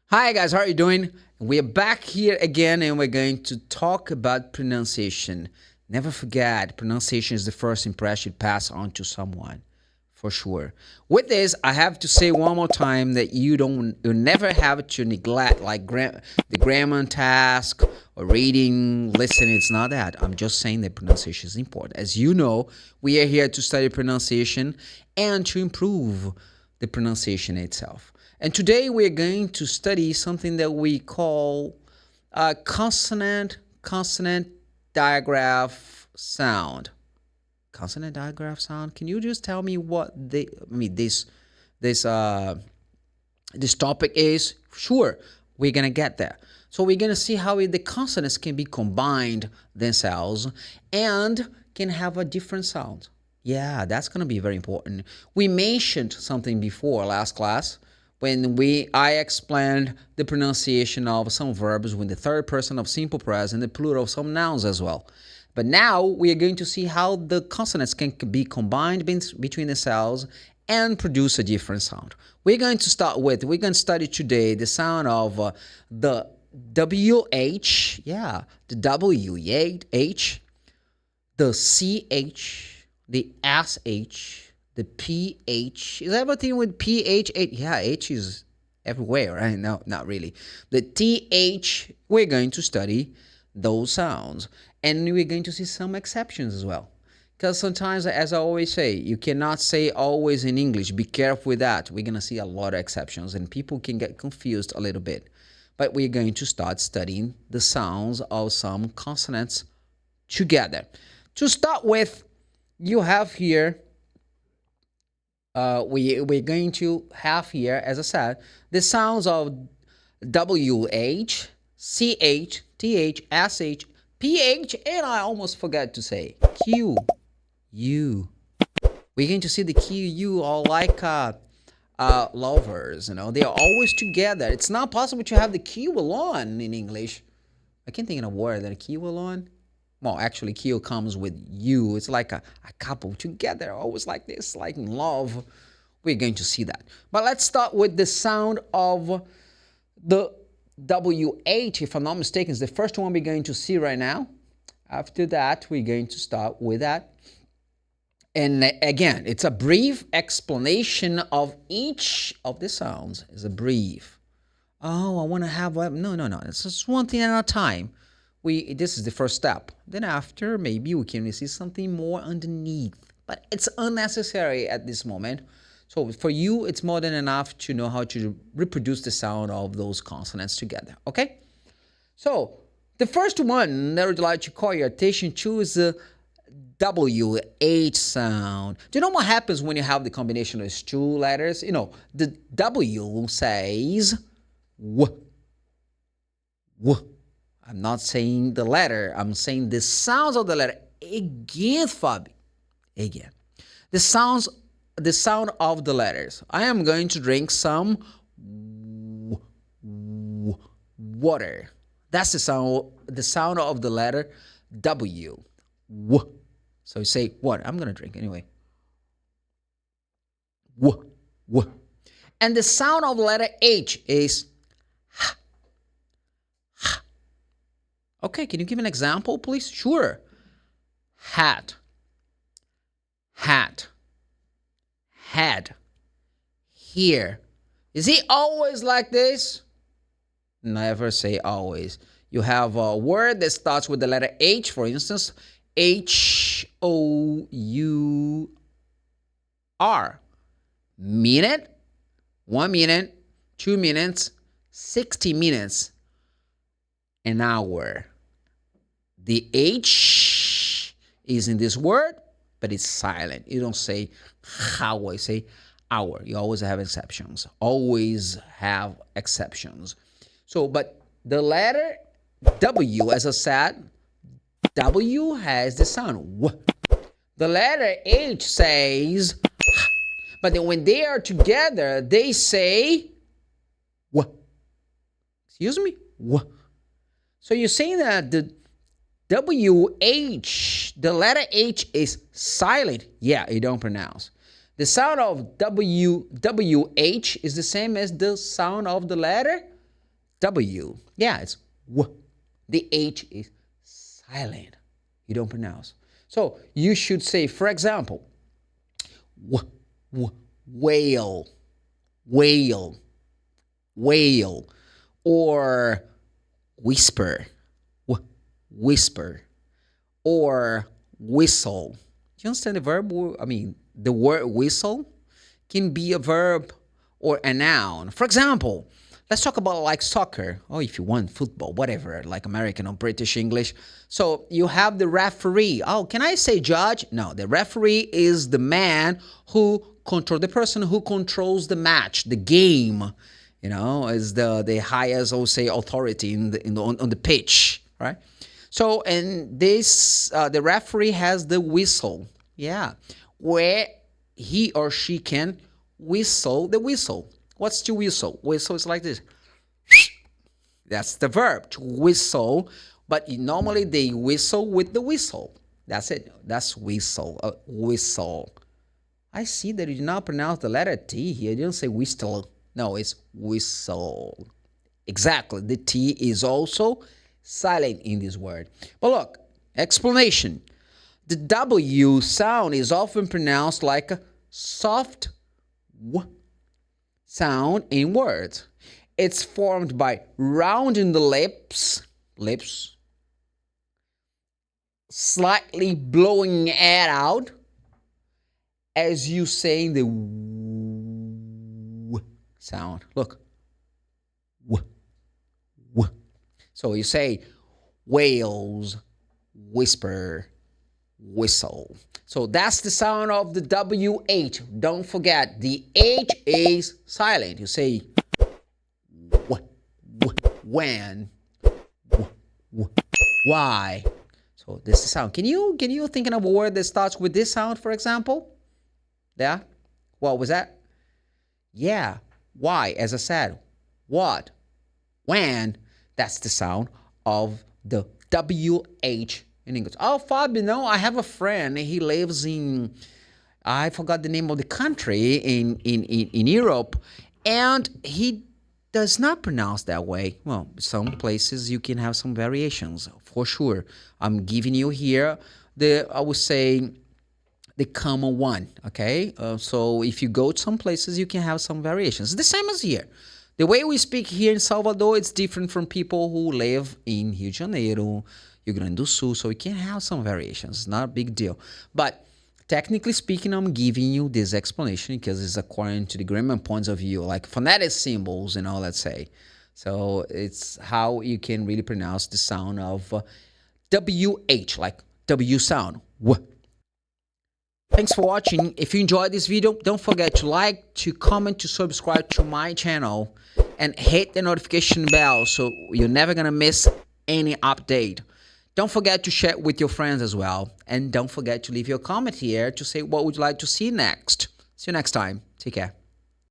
Hi guys, how are you doing? We're back here again and we're going to talk about pronunciation. Never forget, pronunciation is the first impression you pass on to someone, for sure. With this, I have to say one more time that you never have to neglect like the grammar task or reading, listening. It's not that. I'm just saying that pronunciation is important. As you know, we are here to study pronunciation and to improve the pronunciation itself. And today we're going to study something that we call consonant digraph sound. Consonant digraph sound. Can you just tell me what this topic is? Sure, we're gonna get there. So we're gonna see how the consonants can be combined themselves and can have a different sound. Yeah, that's gonna be very important. We mentioned something before last class when I explained the pronunciation of some verbs with the third person of simple present, the plural of some nouns as well. But now we are going to see how the consonants can be combined between themselves and produce a different sound. We're going to study today the sound of the WH, the WH, the CH, the SH, the PH. Is everything with PH? Yeah, H is everywhere, right? No, not really. The TH, we're going to study those sounds. And we're going to see some exceptions as well. Because sometimes, as I always say, you cannot say always in English. Be careful with that. We're going to see a lot of exceptions and people can get confused a little bit. But we're going to start studying the sounds of some consonants together. To start with, you have here we're going to have here, as I said, the sounds of WH, CH, TH, SH, PH, and I almost forgot to say Q, U. We're going to see the Q, U all like lovers, they are always together. It's not possible to have the Q alone in English. I can't think of a word that a Q alone. Well, actually, Q comes with you. It's like a couple together, always like this, like in love. We're going to see that. But let's start with the sound of the WH, if I'm not mistaken, is the first one we're going to see right now. After that, we're going to start with that. And again, it's a brief explanation of each of the sounds. It's a brief. Oh, I want to have... No. It's just one thing at a time. This is the first step. Then after, maybe we can see something more underneath. But it's unnecessary at this moment. So for you, it's more than enough to know how to reproduce the sound of those consonants together. Okay? So the first one that I would like to call your attention to is the WH sound. Do you know what happens when you have the combination of these two letters? The W says W. W. I'm not saying the letter. I'm saying the sounds of the letter. Again, Fabi. Again. The sound of the letters. I am going to drink some water. That's the sound of the letter W. W. So you say what? I'm going to drink anyway. W. W. And the sound of the letter H is okay, can you give an example, please? Sure. Hat. Hat. Head. Here. Is it always like this? Never say always. You have a word that starts with the letter H, for instance. H-O-U-R. Minute. 1 minute. 2 minutes. 60 minutes. An hour. The H is in this word, but it's silent. You don't say how, I say hour. You always have exceptions. Always have exceptions. So, but the letter W, as I said, W has the sound W. The letter H says, but then when they are together, they say W. Excuse me? W. So you're saying that the WH, the letter H is silent. Yeah, you don't pronounce. The sound of WH is the same as the sound of the letter W. Yeah, it's W. The H is silent. You don't pronounce. So you should say, for example, whale, whale, whale, or whisper, whisper, or whistle. Do you understand the verb? I mean, the word whistle can be a verb or a noun. For example, let's talk about like soccer, or if you want football, whatever, like American or British English. So you have the referee. Oh, can I say judge? No, the referee is the man who controls, the person who controls the match, the game. You know, is the highest, I would say, authority on the pitch, right? So, and this, the referee has the whistle, yeah, where he or she can whistle the whistle. What's to whistle? Whistle is like this. That's the verb, to whistle, but normally they whistle with the whistle. That's it. That's whistle, whistle. I see that you did not pronounce the letter T here. You didn't say whistle. No, it's whistle. Exactly. The T is also silent in this word. But look, explanation. The W sound is often pronounced like a soft W sound in words. It's formed by rounding the lips, slightly blowing air out as you saying the W sound. Look. W. W. So you say whales, whisper, whistle. So that's the sound of the WH. Don't forget, the H is silent. You say when, why. So this is the sound. Can you think of a word that starts with this sound, for example? Yeah? What was that? Yeah. Why? As I said, what? When? That's the sound of the WH in English. Oh, Fabio, no, I have a friend. He lives in, I forgot the name of the country in Europe, and he does not pronounce that way. Well, some places you can have some variations, for sure. I'm giving you here I would say, the common one, okay? So if you go to some places, you can have some variations. The same as here. The way we speak here in Salvador, it's different from people who live in Rio de Janeiro, Rio Grande do Sul, so we can have some variations. It's not a big deal. But technically speaking, I'm giving you this explanation because it's according to the grammar points of view, like phonetic symbols, let's say. So it's how you can really pronounce the sound of WH, like W sound. W. Thanks for watching. If you enjoyed this video, don't forget to like, to comment, to subscribe to my channel, and hit the notification bell so you're never gonna miss any update. Don't forget to share with your friends as well. And don't forget to leave your comment here to say what would you like to see next. See you next time. Take care.